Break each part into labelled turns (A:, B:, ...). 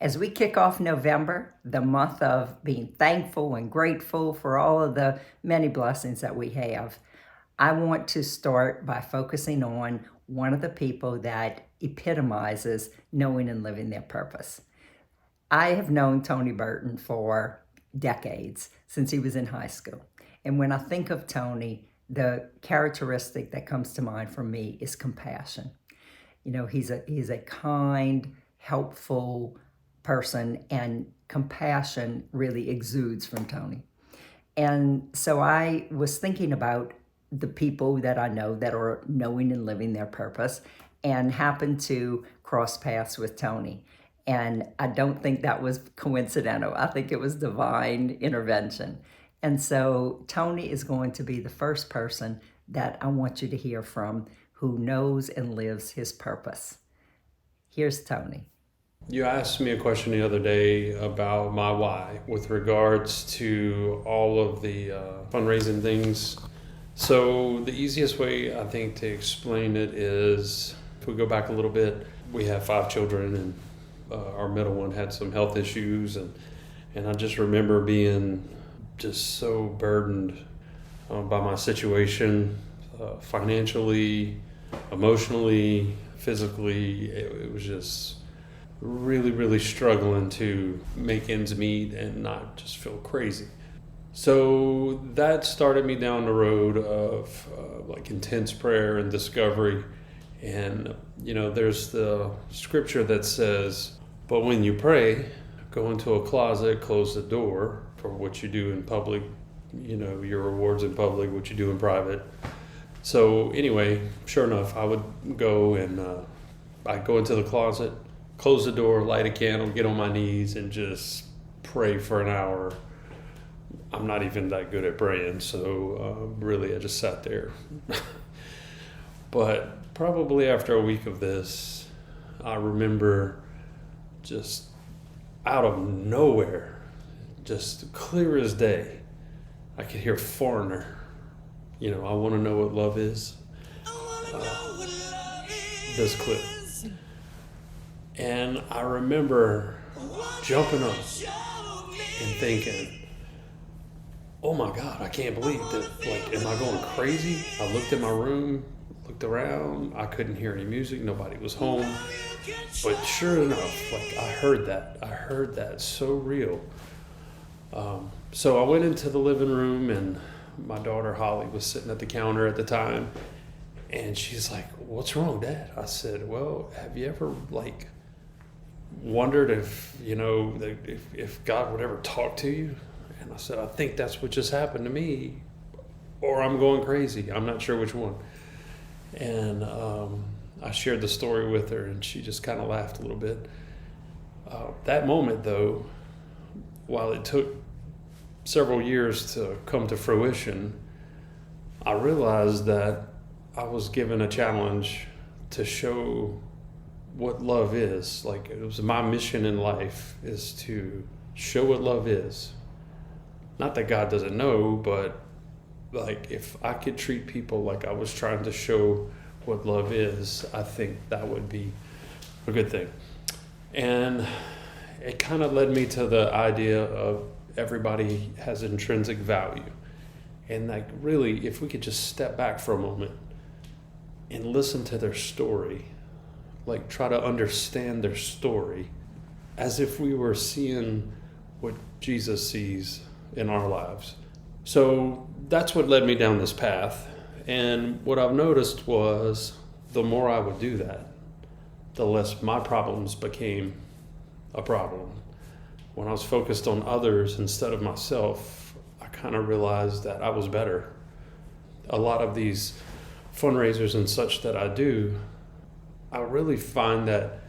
A: As we kick off November, the month of being thankful and grateful for all of the many blessings that we have, I want to start by focusing on one of the people that epitomizes knowing and living their purpose. I have known Tony Burton for decades, since he was in high school. And when I think of Tony, the characteristic that comes to mind for me is compassion. You know, he's a kind, helpful person, and compassion really exudes from Tony. And so I was thinking about the people that I know that are knowing and living their purpose, and happened to cross paths with Tony. And I don't think that was coincidental. I think it was divine intervention. And so Tony is going to be the first person that I want you to hear from who knows and lives his purpose. Here's Tony.
B: You asked me a question the other day about my why with regards to all of the fundraising things. So the easiest way I think to explain it is, if we go back a little bit, we have 5 children, and our middle one had some health issues, and I just remember being just so burdened by my situation, financially, emotionally, physically. It was just really, really struggling to make ends meet and not just feel crazy. So that started me down the road of like intense prayer and discovery. And, you know, there's the scripture that says, but when you pray, go into a closet, close the door. For what you do in public, you know, your rewards in public, what you do in private. So anyway, sure enough, I would go and I'd go into the closet, close the door, light a candle, get on my knees, and just pray for an hour. I'm not even that good at praying, so really I just sat there. But probably after a week of this, I remember just out of nowhere, just clear as day, I could hear Foreigner. You know, I want to know what love is. This clip. And I remember jumping up and thinking, oh my God, I can't believe that. Like, am I going crazy? I looked in my room, looked around, I couldn't hear any music, nobody was home. But sure enough, like I heard that so real. So I went into the living room, and my daughter Holly was sitting at the counter at the time, and she's like, what's wrong, Dad? I said, well, have you ever like wondered if, you know, if God would ever talk to you? And I said, I think that's what just happened to me, or I'm going crazy. I'm not sure which one. And I shared the story with her, and she just kind of laughed a little bit. That moment, though, while it took several years to come to fruition, I realized that I was given a challenge to show what love is. Like, it was my mission in life is to show what love is. Not that God doesn't know, but like if I could treat people like I was trying to show what love is, I think that would be a good thing. And it kind of led me to the idea of everybody has intrinsic value. And like really, if we could just step back for a moment and listen to their story, like try to understand their story as if we were seeing what Jesus sees in our lives. So that's what led me down this path. And what I've noticed was the more I would do that, the less my problems became a problem. When I was focused on others instead of myself, I kind of realized that I was better. A lot of these fundraisers and such that I do, I really find that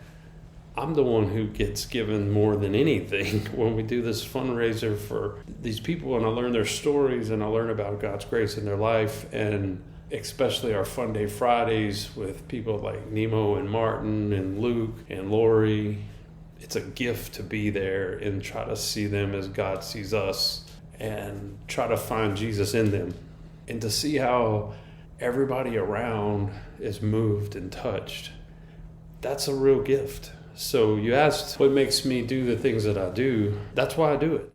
B: I'm the one who gets given more than anything when we do this fundraiser for these people, and I learn their stories and I learn about God's grace in their life, and especially our Fun Day Fridays with people like Nemo and Martin and Luke and Lori. It's a gift to be there and try to see them as God sees us and try to find Jesus in them, and to see how everybody around is moved and touched. That's a real gift. So you asked what makes me do the things that I do. That's why I do it.